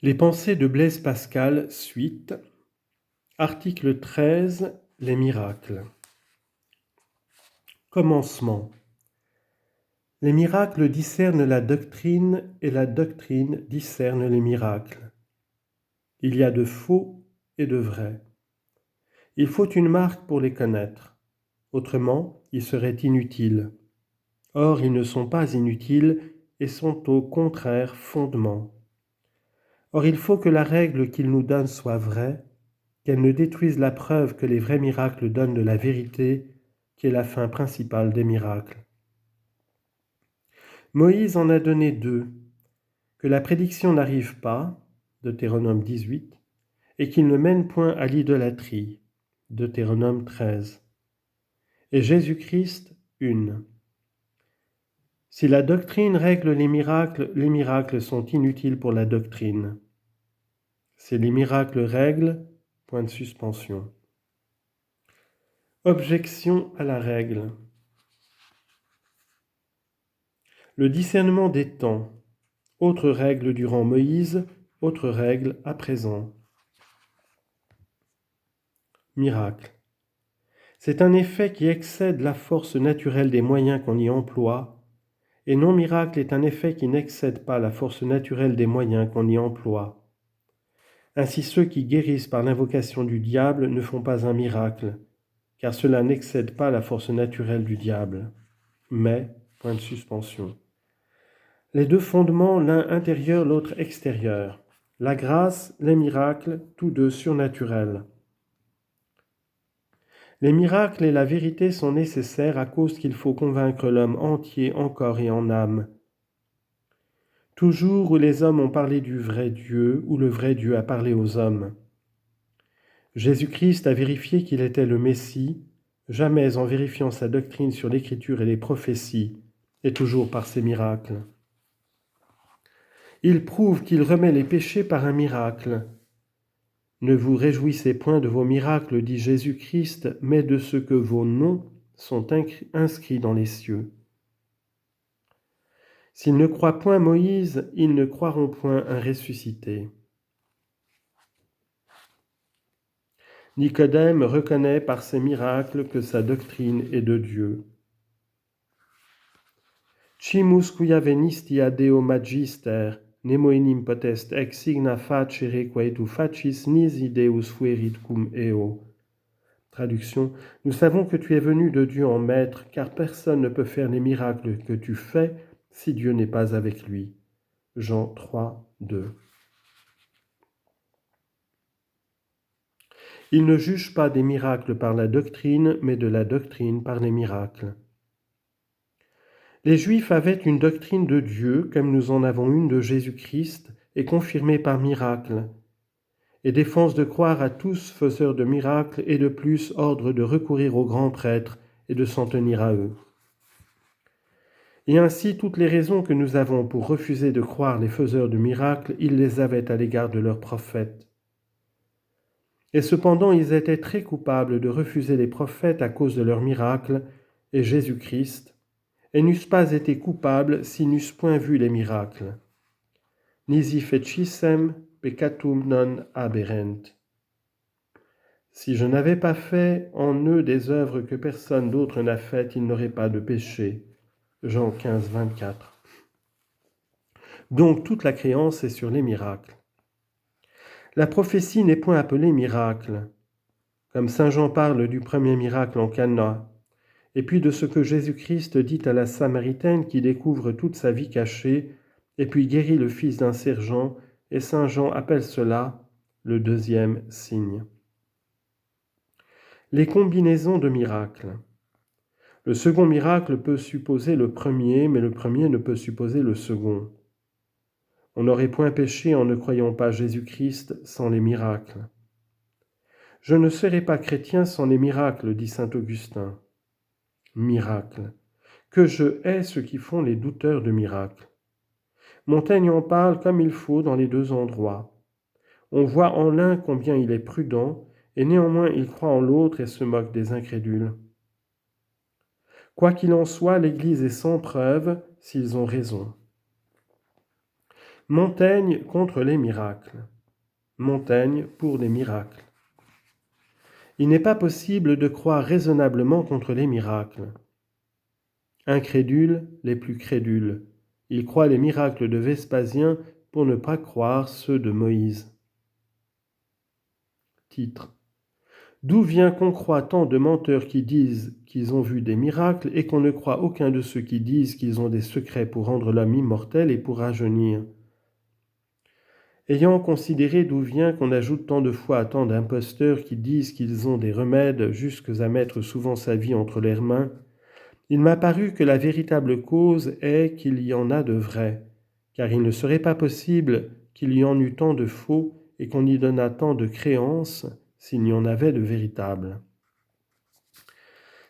Les pensées de Blaise Pascal, suite. Article 13. Les miracles. Commencement. Les miracles discernent la doctrine et la doctrine discerne les miracles. Il y a de faux et de vrais. Il faut une marque pour les connaître. Autrement, ils seraient inutiles. Or, ils ne sont pas inutiles et sont au contraire fondements. Or, il faut que la règle qu'ils nous donnent soit vraie, qu'elle ne détruise la preuve que les vrais miracles donnent de la vérité, qui est la fin principale des miracles. Moïse en a donné 2, que la prédiction n'arrive pas, Deutéronome 18, et qu'il ne mène point à l'idolâtrie, Deutéronome 13. Et Jésus-Christ, 1. Si la doctrine règle les miracles sont inutiles pour la doctrine. Si les miracles règlent, point de suspension. Objection à la règle. Le discernement des temps. Autre règle durant Moïse, autre règle à présent. Miracle. C'est un effet qui excède la force naturelle des moyens qu'on y emploie, et non-miracle est un effet qui n'excède pas la force naturelle des moyens qu'on y emploie. Ainsi ceux qui guérissent par l'invocation du diable ne font pas un miracle, car cela n'excède pas la force naturelle du diable. Mais, point de suspension. Les deux fondements, l'un intérieur, l'autre extérieur. La grâce, les miracles, tous deux surnaturels. Les miracles et la vérité sont nécessaires à cause qu'il faut convaincre l'homme entier en corps et en âme. Toujours où les hommes ont parlé du vrai Dieu, où le vrai Dieu a parlé aux hommes. Jésus-Christ a vérifié qu'il était le Messie, jamais en vérifiant sa doctrine sur l'écriture et les prophéties, et toujours par ses miracles. Il prouve qu'il remet les péchés par un miracle. Ne vous réjouissez point de vos miracles, dit Jésus-Christ, mais de ce que vos noms sont inscrits dans les cieux. S'ils ne croient point Moïse, ils ne croiront point un ressuscité. Nicodème reconnaît par ses miracles que sa doctrine est de Dieu. Cimus quia venistia Deo magister, nemo enim potest ex signa facere quae tu facis nisi Deus fuerit cum eo. Traduction. Nous savons que tu es venu de Dieu en maître, car personne ne peut faire les miracles que tu fais si Dieu n'est pas avec lui. Jean 3, 2. Il ne juge pas des miracles par la doctrine, mais de la doctrine par les miracles. Les Juifs avaient une doctrine de Dieu, comme nous en avons une de Jésus-Christ, et confirmée par miracle, et défense de croire à tous faiseurs de miracles, et de plus ordre de recourir aux grands prêtres et de s'en tenir à eux. Et ainsi, toutes les raisons que nous avons pour refuser de croire les faiseurs de miracles, ils les avaient à l'égard de leurs prophètes. Et cependant, ils étaient très coupables de refuser les prophètes à cause de leurs miracles, et Jésus-Christ, et n'eussent pas été coupables s'ils n'eussent point vu les miracles. Nisi fecissem peccatum non aberrent. Si je n'avais pas fait en eux des œuvres que personne d'autre n'a faites, ils n'auraient pas de péché. Jean 15, 24. Donc toute la créance est sur les miracles. La prophétie n'est point appelée miracle, comme saint Jean parle du premier miracle en Cana, et puis de ce que Jésus-Christ dit à la Samaritaine qui découvre toute sa vie cachée, et puis guérit le fils d'un sergent, et saint Jean appelle cela le deuxième signe. Les combinaisons de miracles. Le second miracle peut supposer le premier, mais le premier ne peut supposer le second. On n'aurait point péché en ne croyant pas Jésus-Christ sans les miracles. Je ne serai pas chrétien sans les miracles, dit saint Augustin. Miracles. Que je hais ceux qui font les douteurs de miracles. Montaigne en parle comme il faut dans les deux endroits. On voit en l'un combien il est prudent, et néanmoins il croit en l'autre et se moque des incrédules. Quoi qu'il en soit, l'Église est sans preuve s'ils ont raison. Montaigne contre les miracles. Montaigne pour les miracles. Il n'est pas possible de croire raisonnablement contre les miracles. Incrédules les plus crédules. Ils croient les miracles de Vespasien pour ne pas croire ceux de Moïse. Titre. D'où vient qu'on croit tant de menteurs qui disent qu'ils ont vu des miracles et qu'on ne croit aucun de ceux qui disent qu'ils ont des secrets pour rendre l'homme immortel et pour rajeunir? Ayant considéré d'où vient qu'on ajoute tant de fois à tant d'imposteurs qui disent qu'ils ont des remèdes jusques à mettre souvent sa vie entre leurs mains, il m'a paru que la véritable cause est qu'il y en a de vrais, car il ne serait pas possible qu'il y en eût tant de faux et qu'on y donnât tant de créances s'il y en avait de véritables.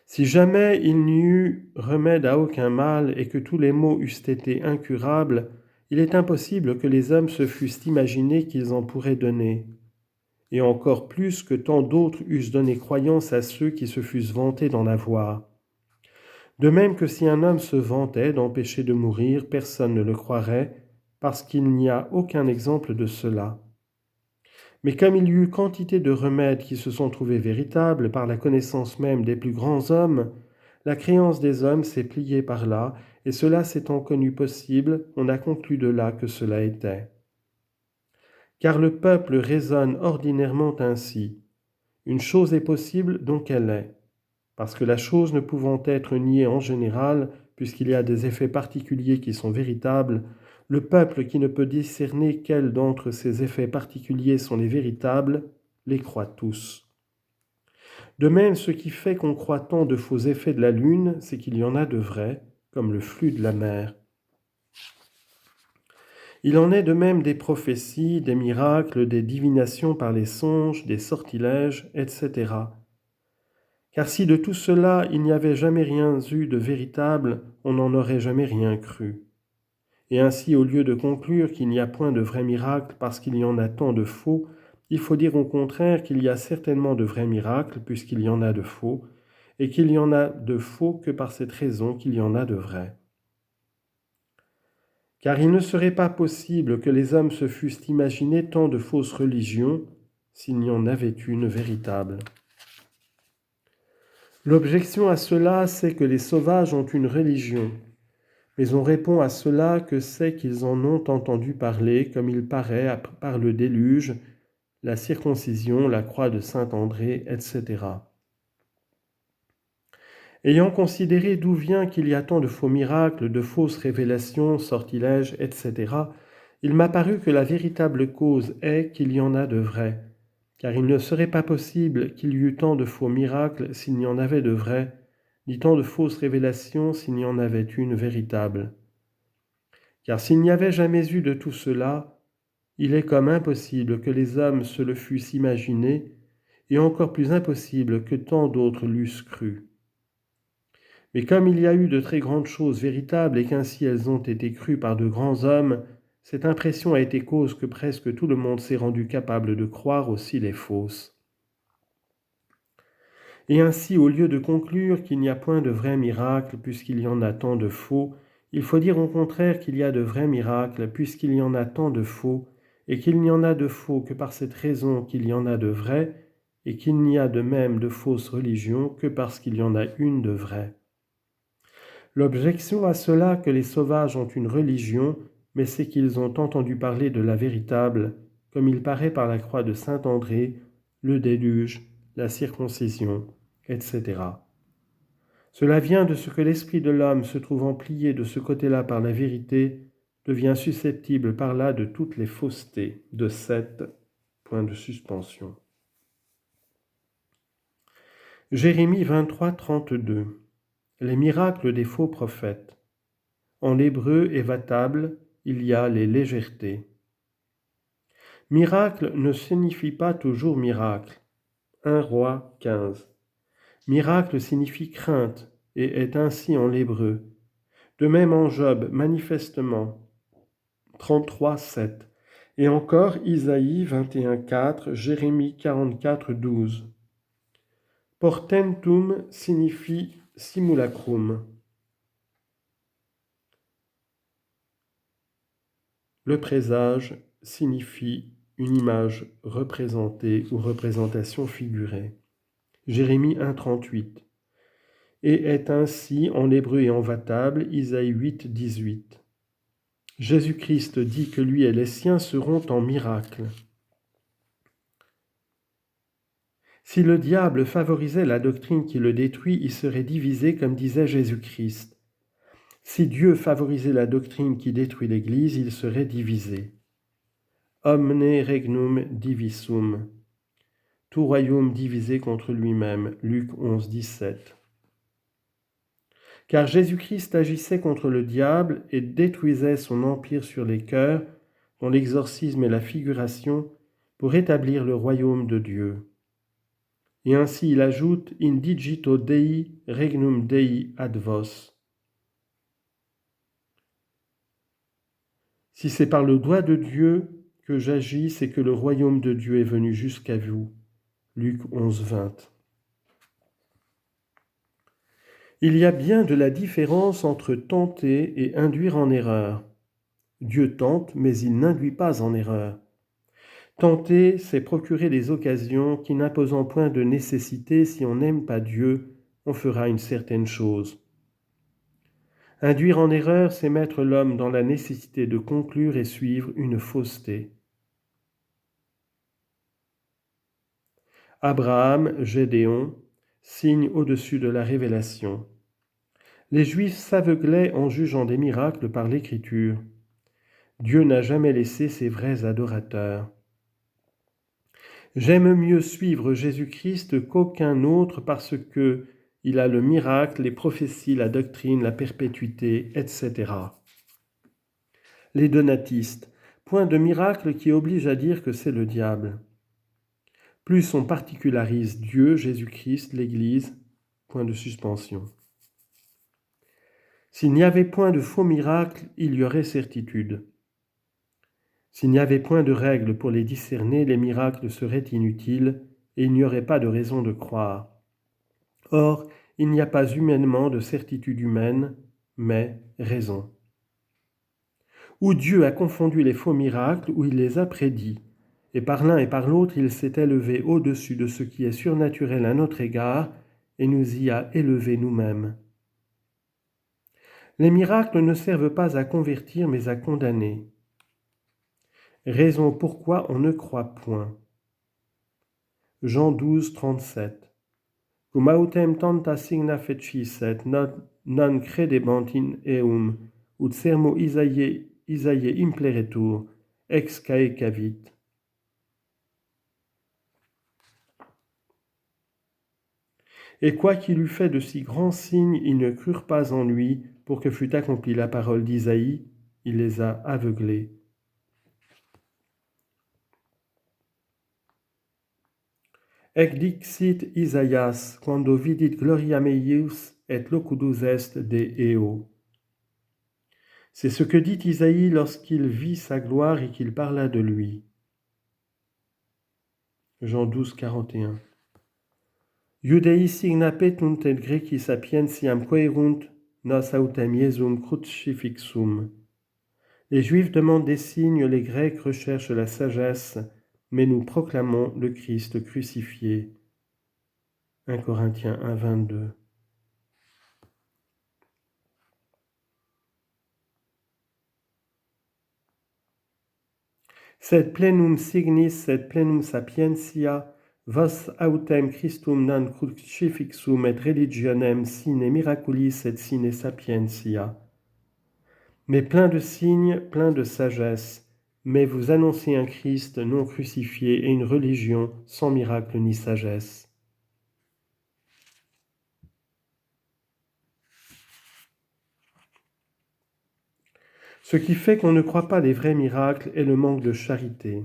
Si jamais il n'y eut remède à aucun mal et que tous les maux eussent été incurables, il est impossible que les hommes se fussent imaginés qu'ils en pourraient donner, et encore plus que tant d'autres eussent donné croyance à ceux qui se fussent vantés d'en avoir. De même que si un homme se vantait d'empêcher de mourir, personne ne le croirait, parce qu'il n'y a aucun exemple de cela. Mais comme il y eut quantité de remèdes qui se sont trouvés véritables par la connaissance même des plus grands hommes, la créance des hommes s'est pliée par là, et cela s'étant connu possible, on a conclu de là que cela était. Car le peuple raisonne ordinairement ainsi. Une chose est possible, donc elle est. Parce que la chose ne pouvant être niée en général, puisqu'il y a des effets particuliers qui sont véritables, le peuple qui ne peut discerner quels d'entre ces effets particuliers sont les véritables, les croit tous. De même, ce qui fait qu'on croit tant de faux effets de la lune, c'est qu'il y en a de vrais, comme le flux de la mer. Il en est de même des prophéties, des miracles, des divinations par les songes, des sortilèges, etc. Car si de tout cela il n'y avait jamais rien eu de véritable, on n'en aurait jamais rien cru. Et ainsi, au lieu de conclure qu'il n'y a point de vrais miracles parce qu'il y en a tant de faux, il faut dire au contraire qu'il y a certainement de vrais miracles puisqu'il y en a de faux, et qu'il y en a de faux que par cette raison qu'il y en a de vrais. Car il ne serait pas possible que les hommes se fussent imaginés tant de fausses religions s'il n'y en avait une véritable. L'objection à cela, c'est que les sauvages ont une religion, mais on répond à cela que c'est qu'ils en ont entendu parler, comme il paraît par le déluge, la circoncision, la croix de saint André, etc. Ayant considéré d'où vient qu'il y a tant de faux miracles, de fausses révélations, sortilèges, etc., il m'a paru que la véritable cause est qu'il y en a de vrais, car il ne serait pas possible qu'il y eût tant de faux miracles s'il n'y en avait de vrais, ni tant de fausses révélations s'il n'y en avait une véritable. Car s'il n'y avait jamais eu de tout cela, il est comme impossible que les hommes se le fussent imaginé, et encore plus impossible que tant d'autres l'eussent cru. Mais comme il y a eu de très grandes choses véritables et qu'ainsi elles ont été crues par de grands hommes, cette impression a été cause que presque tout le monde s'est rendu capable de croire aussi les fausses. Et ainsi, au lieu de conclure qu'il n'y a point de vrais miracles puisqu'il y en a tant de faux, il faut dire au contraire qu'il y a de vrais miracles puisqu'il y en a tant de faux, et qu'il n'y en a de faux que par cette raison qu'il y en a de vrais, et qu'il n'y a de même de fausses religions que parce qu'il y en a une de vraie. L'objection à cela que les sauvages ont une religion, mais c'est qu'ils ont entendu parler de la véritable, comme il paraît par la croix de saint André, le déluge, la circoncision, etc. Cela vient de ce que l'esprit de l'homme, se trouvant plié de ce côté-là par la vérité, devient susceptible par là de toutes les faussetés. De 7 points de suspension. Jérémie 23, 32. Les miracles des faux prophètes. En l'hébreu évatable, il y a les légèretés. Miracle ne signifie pas toujours miracle. 1 Roi 15. Miracle signifie crainte et est ainsi en l'hébreu. De même en Job, manifestement. 33, 7. Et encore Isaïe 21, 4, Jérémie 44, 12. Portentum signifie simulacrum. Le présage signifie une image représentée ou représentation figurée. Jérémie 1,38 et est ainsi en hébreu et en vatable, Isaïe 8, 18. Jésus-Christ dit que lui et les siens seront en miracle. Si le diable favorisait la doctrine qui le détruit, il serait divisé comme disait Jésus-Christ. Si Dieu favorisait la doctrine qui détruit l'Église, il serait divisé. Omne regnum divisum. Tout royaume divisé contre lui-même. Luc 11, 17. Car Jésus-Christ agissait contre le diable et détruisait son empire sur les cœurs, dont l'exorcisme est la figuration, pour établir le royaume de Dieu. Et ainsi il ajoute « Indigito Dei regnum Dei ad vos ». Si c'est par le doigt de Dieu que j'agis, c'est que le royaume de Dieu est venu jusqu'à vous. Luc 11, 20. Il y a bien de la différence entre tenter et induire en erreur. Dieu tente, mais il n'induit pas en erreur. Tenter, c'est procurer des occasions qui, n'imposant point de nécessité, si on n'aime pas Dieu, on fera une certaine chose. Induire en erreur, c'est mettre l'homme dans la nécessité de conclure et suivre une fausseté. Abraham, Gédéon, signe au-dessus de la révélation. Les Juifs s'aveuglaient en jugeant des miracles par l'Écriture. Dieu n'a jamais laissé ses vrais adorateurs. J'aime mieux suivre Jésus-Christ qu'aucun autre parce que il a le miracle, les prophéties, la doctrine, la perpétuité, etc. Les donatistes, point de miracle qui oblige à dire que c'est le diable. Plus on particularise Dieu, Jésus-Christ, l'Église, point de suspension. S'il n'y avait point de faux miracles, il y aurait certitude. S'il n'y avait point de règles pour les discerner, les miracles seraient inutiles et il n'y aurait pas de raison de croire. Or, il n'y a pas humainement de certitude humaine, mais raison. Ou Dieu a confondu les faux miracles, ou il les a prédits, et par l'un et par l'autre il s'est élevé au-dessus de ce qui est surnaturel à notre égard, et nous y a élevés nous-mêmes. Les miracles ne servent pas à convertir, mais à condamner. Raison pourquoi on ne croit point. Jean 12, 37. Cum autem tanta signa feciset, non credebant in eum, ut sermo Isaïe impleretur, ex caecavit. Et quoiqu'il eût fait de si grands signes, ils ne crurent pas en lui, pour que fût accomplie la parole d'Isaïe, il les a aveuglés. Ec dixit Isaïas, quando vidit gloria meius et locudus est de eo. C'est ce que dit Isaïe lorsqu'il vit sa gloire et qu'il parla de lui. Jean 12, 41. Iudei signa petunt et Greci sapientiam querunt nos autem Iesum crucifixum. Les Juifs demandent des signes, les Grecs recherchent la sagesse, mais nous proclamons le Christ crucifié. 1 Corinthiens 1, 22. Sed plenum signis, sed plenum sapientia, vos autem Christum non crucifixum et religionem sine miraculis et sine sapientia. Mais plein de signes, plein de sagesse, mais vous annoncez un Christ non crucifié et une religion sans miracle ni sagesse. Ce qui fait qu'on ne croit pas les vrais miracles est le manque de charité.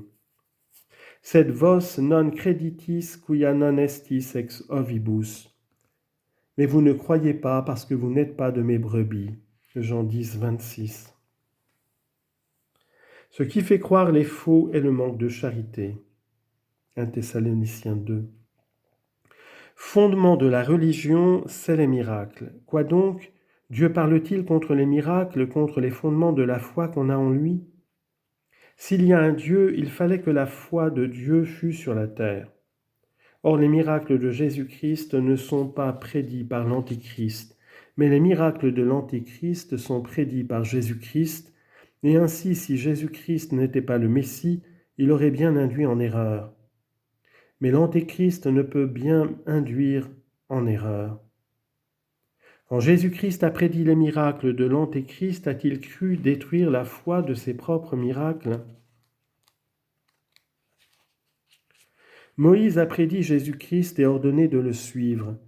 Sed vos non creditis quia non estis ex ovibus. Mais vous ne croyez pas parce que vous n'êtes pas de mes brebis. Jean 10, 26. Ce qui fait croire les faux est le manque de charité. 1 Thessaloniciens 2. Fondement de la religion, c'est les miracles. Quoi donc ? Dieu parle-t-il contre les miracles, contre les fondements de la foi qu'on a en lui ? S'il y a un Dieu, il fallait que la foi de Dieu fût sur la terre. Or, les miracles de Jésus-Christ ne sont pas prédits par l'Antichrist, mais les miracles de l'Antichrist sont prédits par Jésus-Christ, et ainsi, si Jésus-Christ n'était pas le Messie, il aurait bien induit en erreur. Mais l'Antéchrist ne peut bien induire en erreur. Quand Jésus-Christ a prédit les miracles de l'Antéchrist, a-t-il cru détruire la foi de ses propres miracles ? Moïse a prédit Jésus-Christ et ordonné de le suivre.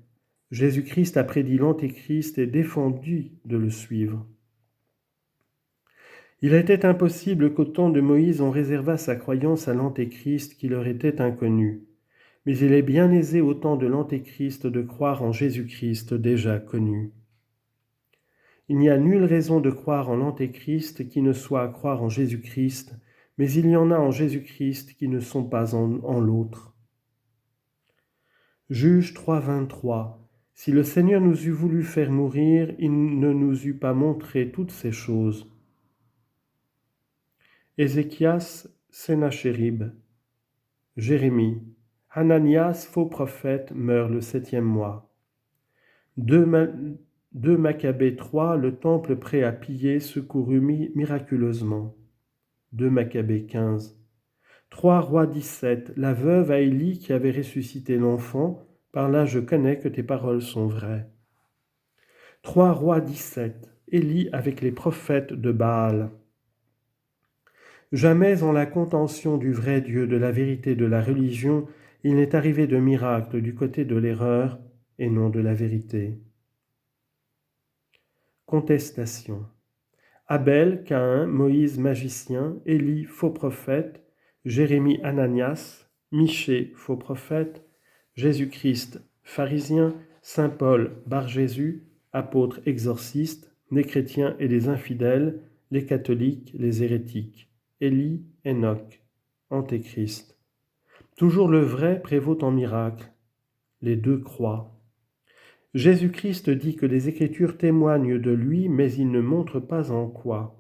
Jésus-Christ a prédit l'Antéchrist et défendu de le suivre. Il était impossible qu'au temps de Moïse on réservât sa croyance à l'Antéchrist qui leur était inconnu. Mais il est bien aisé au temps de l'Antéchrist de croire en Jésus-Christ déjà connu. Il n'y a nulle raison de croire en l'Antéchrist qui ne soit à croire en Jésus-Christ, mais il y en a en Jésus-Christ qui ne sont pas en l'autre. Juge 3,23. Si le Seigneur nous eût voulu faire mourir, il ne nous eût pas montré toutes ces choses. Ézéchias, Sénachérib. Jérémie. Hananias, faux prophète, meurt le 7e mois. 2 Maccabées 3, le temple prêt à piller secouru miraculeusement. 2 Maccabées 15. 3 Rois 17, la veuve à Élie qui avait ressuscité l'enfant, par là je connais que tes paroles sont vraies. 3 Rois 17, Élie avec les prophètes de Baal. Jamais en la contention du vrai Dieu, de la vérité, de la religion, il n'est arrivé de miracle du côté de l'erreur et non de la vérité. Contestation. Abel, Caïn, Moïse, magicien, Élie, faux prophète, Jérémie, Ananias, Michée, faux prophète, Jésus-Christ, pharisien, Saint Paul, Bar-Jésus, apôtre exorciste, les chrétiens et les infidèles, les catholiques, les hérétiques, Élie, Enoch, Antéchrist. Toujours le vrai prévaut en miracle. Les deux croient. Jésus-Christ dit que les Écritures témoignent de lui, mais il ne montre pas en quoi.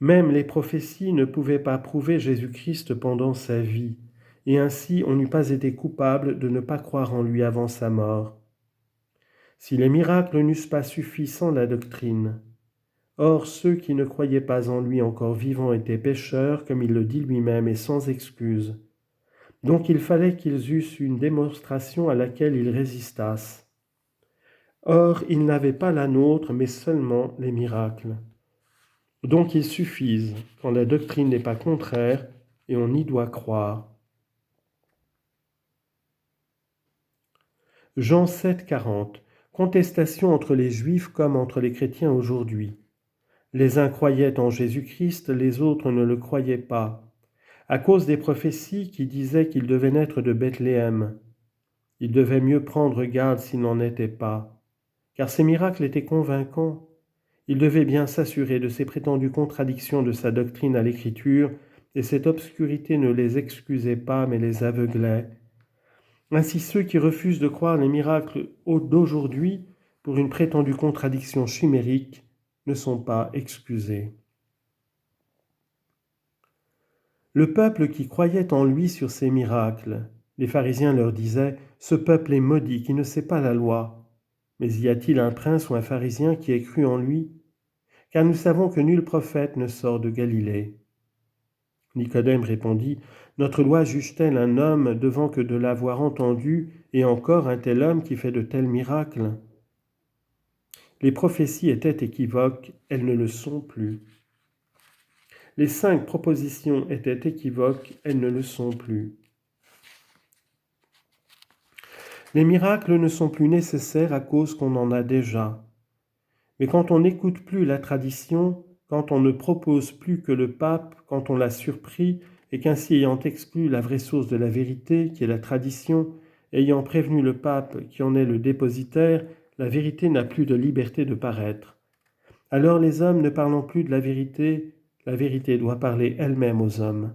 Même les prophéties ne pouvaient pas prouver Jésus-Christ pendant sa vie, et ainsi on n'eût pas été coupable de ne pas croire en lui avant sa mort. Si les miracles n'eussent pas suffi sans la doctrine. Or ceux qui ne croyaient pas en lui encore vivant étaient pécheurs, comme il le dit lui-même, et sans excuse. Donc il fallait qu'ils eussent une démonstration à laquelle ils résistassent. Or, ils n'avaient pas la nôtre, mais seulement les miracles. Donc ils suffisent, quand la doctrine n'est pas contraire, et on y doit croire. Jean 7, 40. Contestation entre les Juifs comme entre les chrétiens aujourd'hui. Les uns croyaient en Jésus-Christ, les autres ne le croyaient pas, à cause des prophéties qui disaient qu'il devait naître de Bethléem. Il devait mieux prendre garde s'il n'en était pas, car ces miracles étaient convaincants. Il devait bien s'assurer de ces prétendues contradictions de sa doctrine à l'Écriture, et cette obscurité ne les excusait pas, mais les aveuglait. Ainsi ceux qui refusent de croire les miracles d'aujourd'hui pour une prétendue contradiction chimérique ne sont pas excusés. Le peuple qui croyait en lui sur ces miracles, les pharisiens leur disaient « Ce peuple est maudit, qui ne sait pas la loi. » Mais y a-t-il un prince ou un pharisien qui ait cru en lui ? Car nous savons que nul prophète ne sort de Galilée. Nicodème répondit « Notre loi juge-t-elle un homme devant que de l'avoir entendu, et encore un tel homme qui fait de tels miracles ?» Les prophéties étaient équivoques, elles ne le sont plus. Les 5 propositions étaient équivoques, elles ne le sont plus. Les miracles ne sont plus nécessaires à cause qu'on en a déjà. Mais quand on n'écoute plus la tradition, quand on ne propose plus que le pape, quand on l'a surpris, et qu'ainsi ayant exclu la vraie source de la vérité, qui est la tradition, ayant prévenu le pape qui en est le dépositaire, la vérité n'a plus de liberté de paraître. Alors les hommes ne parlant plus de la vérité doit parler elle-même aux hommes.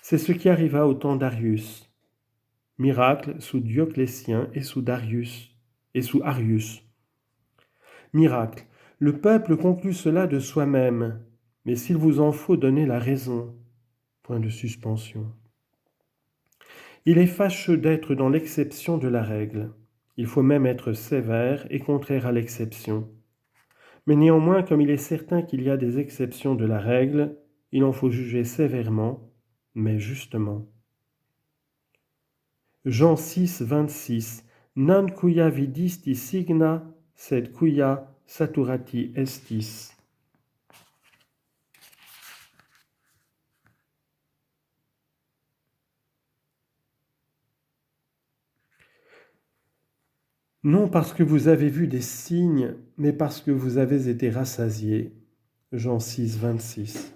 C'est ce qui arriva au temps d'Arius. Miracle sous Dioclétien et sous Darius et sous Arius. Miracle. Le peuple conclut cela de soi-même. mais s'il vous en faut donner la raison. Point de suspension. Il est fâcheux d'être dans l'exception de la règle. Il faut même être sévère et contraire à l'exception. Mais néanmoins, comme il est certain qu'il y a des exceptions de la règle, il en faut juger sévèrement, mais justement. Jean 6, 26. Non quia vidisti signa, sed quia saturati estis. Non parce que vous avez vu des signes, mais parce que vous avez été rassasiés. Jean 6, 26.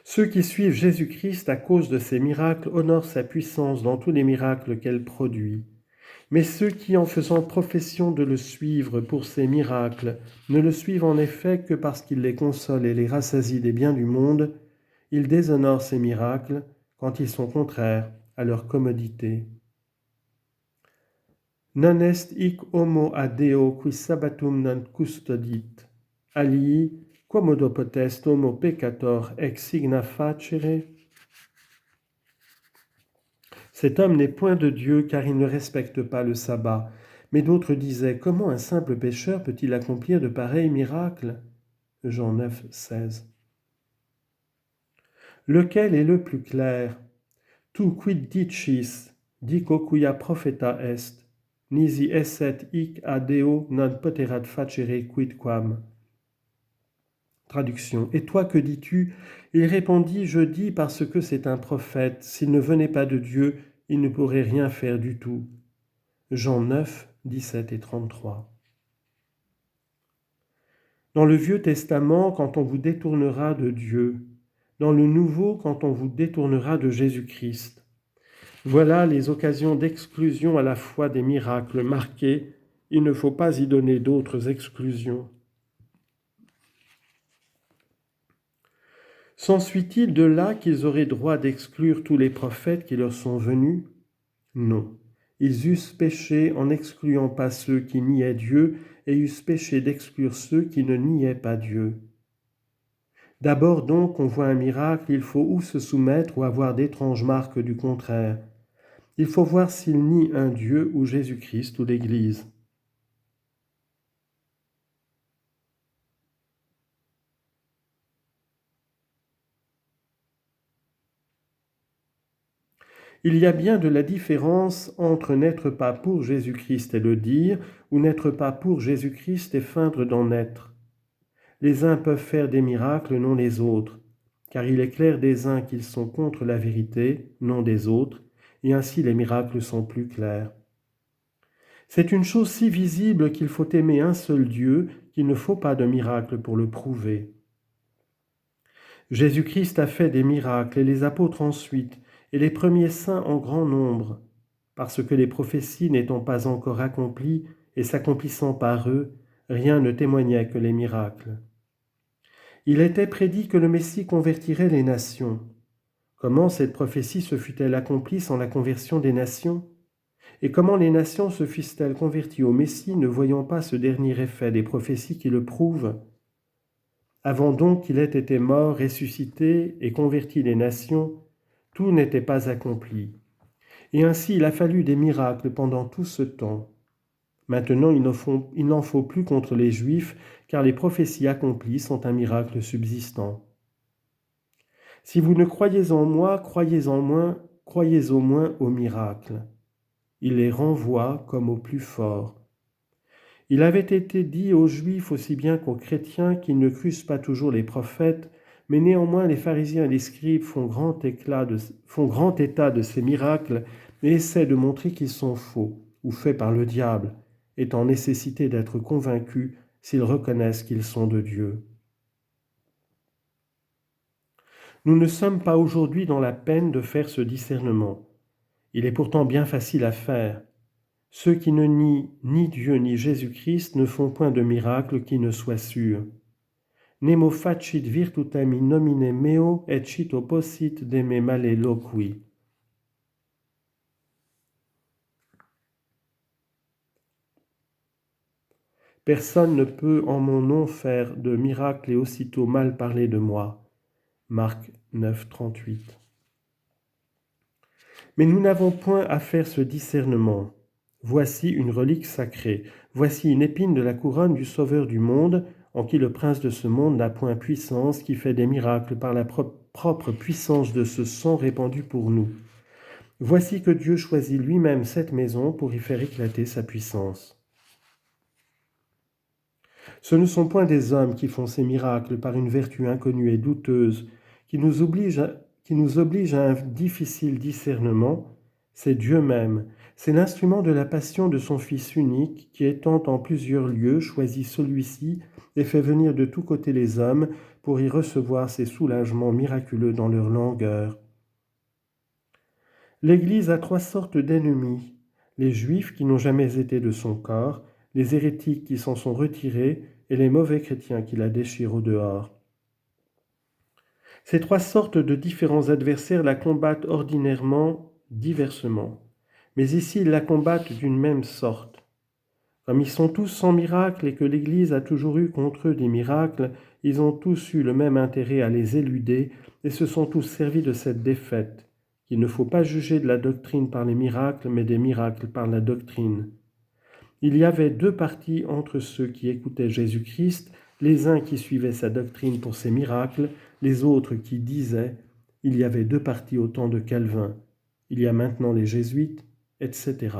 Ceux qui suivent Jésus-Christ à cause de ses miracles honorent sa puissance dans tous les miracles qu'elle produit. Mais ceux qui, en faisant profession de le suivre pour ses miracles, ne le suivent en effet que parce qu'il les console et les rassasie des biens du monde, ils déshonorent ces miracles quand ils sont contraires à leur commodité. Non est hic homo ad Deo qui sabbatum non custodit, alii quomodo potest homo peccator ex signa facere. Cet homme n'est point de Dieu car il ne respecte pas le sabbat. Mais d'autres disaient, comment un simple pécheur peut-il accomplir de pareils miracles? Jean 9, 16. Lequel est le plus clair? Tu quid dicis, dico quia propheta est, nisi esset hic ad Deo non poterat facere quidquam. Traduction. Et toi, que dis-tu? Il répondit, je dis parce que c'est un prophète. S'il ne venait pas de Dieu, il ne pourrait rien faire du tout. Jean 9, 17 et 33. Dans le Vieux Testament, quand on vous détournera de Dieu. Dans le Nouveau, quand on vous détournera de Jésus-Christ. Voilà les occasions d'exclusion à la fois des miracles marqués. Il ne faut pas y donner d'autres exclusions. S'ensuit-il de là qu'ils auraient droit d'exclure tous les prophètes qui leur sont venus? Non. Ils eussent péché en n'excluant pas ceux qui niaient Dieu et eussent péché d'exclure ceux qui ne niaient pas Dieu. D'abord donc, on voit un miracle, il faut ou se soumettre ou avoir d'étranges marques du contraire. Il faut voir s'il nie un Dieu ou Jésus-Christ ou l'Église. Il y a bien de la différence entre n'être pas pour Jésus-Christ et le dire, ou n'être pas pour Jésus-Christ et feindre d'en être. Les uns peuvent faire des miracles, non les autres, car il est clair des uns qu'ils sont contre la vérité, non des autres, et ainsi les miracles sont plus clairs. C'est une chose si visible qu'il faut aimer un seul Dieu, qu'il ne faut pas de miracle pour le prouver. Jésus-Christ a fait des miracles, et les apôtres ensuite, et les premiers saints en grand nombre, parce que les prophéties n'étant pas encore accomplies et s'accomplissant par eux, rien ne témoignait que les miracles. Il était prédit que le Messie convertirait les nations. Comment cette prophétie se fut-elle accomplie sans la conversion des nations? Et comment les nations se fussent-elles converties au Messie, ne voyant pas ce dernier effet des prophéties qui le prouvent? Avant donc qu'il ait été mort, ressuscité et converti les nations, tout n'était pas accompli. Et ainsi il a fallu des miracles pendant tout ce temps. Maintenant il n'en faut plus contre les Juifs, car les prophéties accomplies sont un miracle subsistant. Si vous ne croyez en moi, croyez au moins aux miracles. Il les renvoie comme aux plus forts. Il avait été dit aux Juifs aussi bien qu'aux chrétiens qu'ils ne crussent pas toujours les prophètes, mais néanmoins les pharisiens et les scribes font grand état de ces miracles et essaient de montrer qu'ils sont faux ou faits par le diable, étant nécessités d'être convaincus s'ils reconnaissent qu'ils sont de Dieu. Nous ne sommes pas aujourd'hui dans la peine de faire ce discernement. Il est pourtant bien facile à faire. Ceux qui ne nient ni Dieu ni Jésus-Christ ne font point de miracle qui ne soit sûr. Nemo facit virtutem in nomine meo et cito possit de me male loqui. Personne ne peut en mon nom faire de miracle et aussitôt mal parler de moi. Marc 9, 38. Mais nous n'avons point à faire ce discernement. Voici une relique sacrée, voici une épine de la couronne du Sauveur du monde, en qui le prince de ce monde n'a point puissance, qui fait des miracles par la propre puissance de ce sang répandu pour nous. Voici que Dieu choisit lui-même cette maison pour y faire éclater sa puissance. Ce ne sont point des hommes qui font ces miracles par une vertu inconnue et douteuse, qui nous oblige à un difficile discernement, c'est Dieu même, c'est l'instrument de la passion de son Fils unique qui, étant en plusieurs lieux, choisit celui-ci et fait venir de tous côtés les hommes pour y recevoir ces soulagements miraculeux dans leur langueur. L'Église a 3 sortes d'ennemis, les Juifs qui n'ont jamais été de son corps, les hérétiques qui s'en sont retirés et les mauvais chrétiens qui la déchirent au dehors. Ces 3 sortes de différents adversaires la combattent ordinairement diversement, mais ici ils la combattent d'une même sorte. Comme ils sont tous sans miracle et que l'Église a toujours eu contre eux des miracles, ils ont tous eu le même intérêt à les éluder et se sont tous servis de cette défaite. Il ne faut pas juger de la doctrine par les miracles, mais des miracles par la doctrine. Il y avait 2 partis entre ceux qui écoutaient Jésus-Christ, les uns qui suivaient sa doctrine pour ses miracles, les autres qui disaient. Il y avait 2 partis au temps de Calvin. Il y a maintenant les jésuites, etc.